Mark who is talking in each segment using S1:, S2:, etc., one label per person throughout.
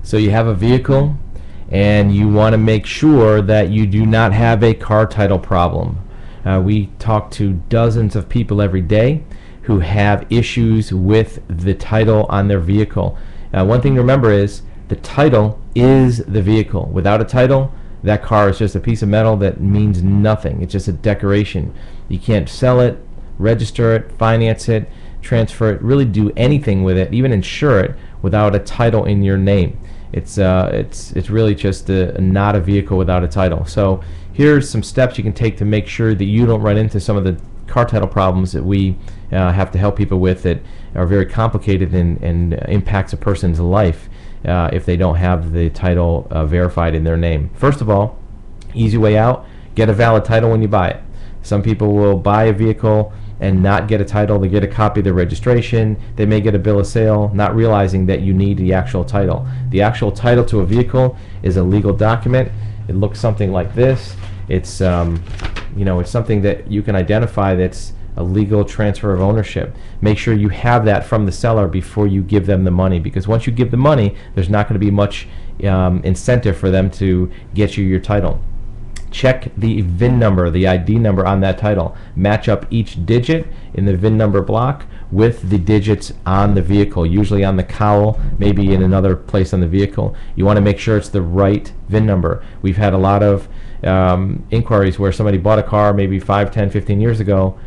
S1: So you have a vehicle and you want to make sure that you do not have a car title problem. We talk to dozens of people every day who have issues with the title on their vehicle. One thing to remember is the title is the vehicle. Without a title, that car is just a piece of metal that means nothing. It's just a decoration. You can't sell it, register it, finance it, transfer it, really do anything with it, even insure it, without a title in your name. It's really just not a vehicle without a title. So here's some steps you can take to make sure that you don't run into some of the car title problems that we have to help people with that are very complicated and impacts a person's life if they don't have the title verified in their name. First of all, easy way out, get a valid title when you buy it. Some people will buy a vehicle and not get a title. They get a copy of the registration. They may get a bill of sale, not realizing that you need the actual title. The actual title to a vehicle is a legal document. It looks something like this. It's it's something that you can identify that's a legal transfer of ownership. Make sure you have that from the seller before you give them the money, because once you give the money, there's not going to be much incentive for them to get you your title. Check the VIN number, the ID number on that title. Match up each digit in the VIN number block with the digits on the vehicle, usually on the cowl, maybe in another place on the vehicle. You want to make sure it's the right VIN number. We've had a lot of inquiries where somebody bought a car maybe 5, 10, 15 years ago,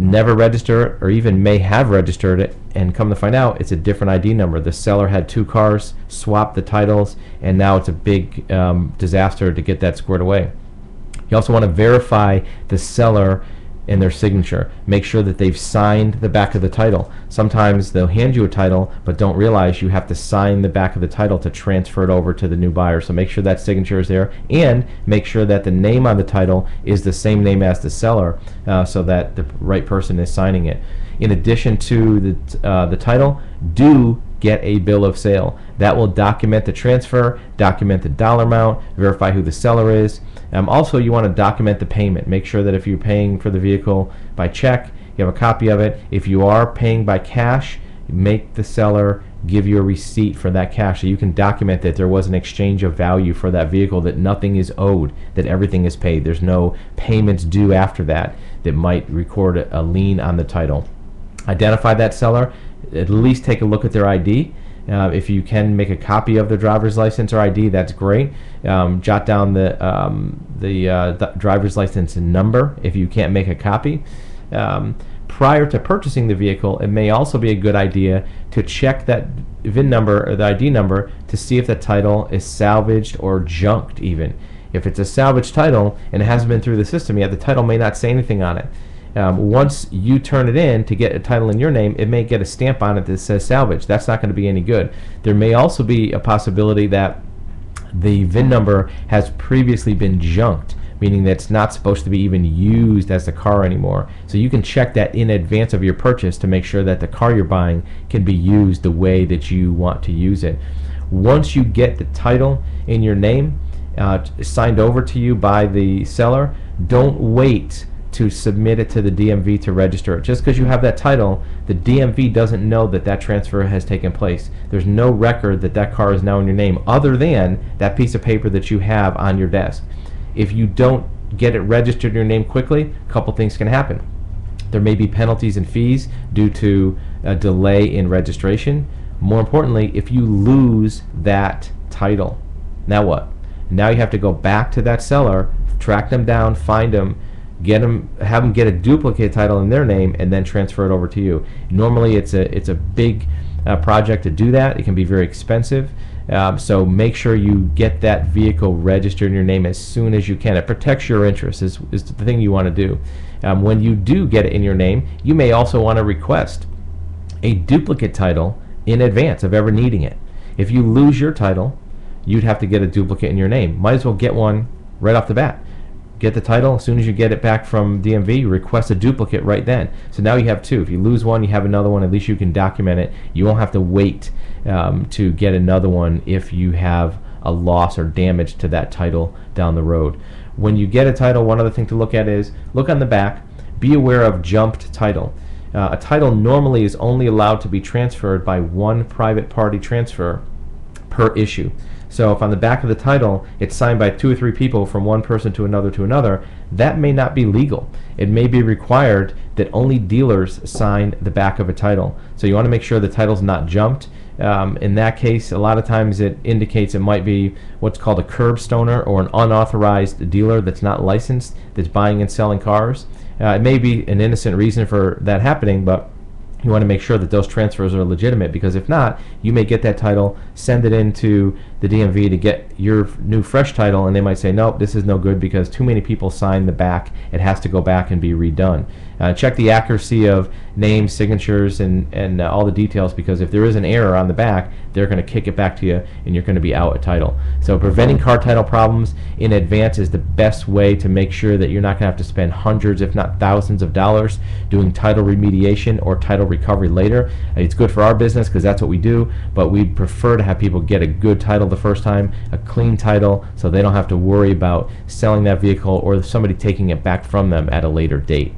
S1: never registered it, or even may have registered it, and come to find out it's a different ID number. The seller had 2 cars, swapped the titles, and now it's a big disaster to get that squared away. You also want to verify the seller and their signature. Make sure that they've signed the back of the title. Sometimes they'll hand you a title but don't realize you have to sign the back of the title to transfer it over to the new buyer. So make sure that signature is there, and make sure that the name on the title is the same name as the seller, so that the right person is signing it. In addition to the title, do get a bill of sale. That will document the transfer, document the dollar amount, verify who the seller is. Also, you want to document the payment. Make sure that if you're paying for the vehicle by check, you have a copy of it. If you are paying by cash, make the seller give you a receipt for that cash so you can document that there was an exchange of value for that vehicle, that nothing is owed, that everything is paid. There's no payments due after that might record a lien on the title. Identify that seller. At least take a look at their ID. If you can make a copy of their driver's license or ID, that's great. Jot down the driver's license number if you can't make a copy. Prior to purchasing the vehicle, it may also be a good idea to check that VIN number or the ID number to see if the title is salvaged or junked even. If it's a salvaged title and it hasn't been through the system yet, the title may not say anything on it. Once you turn it in to get a title in your name, it may get a stamp on it that says salvage. That's not going to be any good. There may also be a possibility that the VIN number has previously been junked, meaning that it's not supposed to be even used as the car anymore. So you can check that in advance of your purchase to make sure that the car you're buying can be used the way that you want to use it. Once you get the title in your name, signed over to you by the seller, don't wait to submit it to the DMV to register it. Just because you have that title, the DMV doesn't know that that transfer has taken place. There's no record that that car is now in your name other than that piece of paper that you have on your desk. If you don't get it registered in your name quickly, a couple things can happen. There may be penalties and fees due to a delay in registration. More importantly, if you lose that title, now what? Now you have to go back to that seller, track them down, find them, have them get a duplicate title in their name, and then transfer it over to you. Normally it's a big project to do that. It can be very expensive. So make sure you get that vehicle registered in your name as soon as you can. It protects your interests, is the thing you want to do. When you do get it in your name, you may also want to request a duplicate title in advance of ever needing it. If you lose your title, you'd have to get a duplicate in your name. Might as well get one right off the bat. Get the title, as soon as you get it back from DMV, request a duplicate right then. So now you have 2. If you lose one, you have another one. At least you can document it. You won't have to wait to get another one if you have a loss or damage to that title down the road. When you get a title, one other thing to look at is look on the back. Be aware of jumped title. A title normally is only allowed to be transferred by one private party transfer per issue. So if on the back of the title it's signed by 2 or 3 people from one person to another, that may not be legal. It may be required that only dealers sign the back of a title. So you want to make sure the title's not jumped. In that case, a lot of times it indicates it might be what's called a curb stoner, or an unauthorized dealer that's not licensed, that's buying and selling cars. It may be an innocent reason for that happening, but you want to make sure that those transfers are legitimate, because if not, you may get that title, send it into the DMV to get your new fresh title, and they might say, nope, this is no good because too many people signed the back. It has to go back and be redone. Check the accuracy of names, signatures, and all the details, because if there is an error on the back, they're going to kick it back to you, and you're going to be out a title. So preventing car title problems in advance is the best way to make sure that you're not going to have to spend hundreds, if not thousands of dollars doing title remediation or title recovery later. It's good for our business because that's what we do, but we prefer to have people get a good title the first time, a clean title, so they don't have to worry about selling that vehicle or somebody taking it back from them at a later date.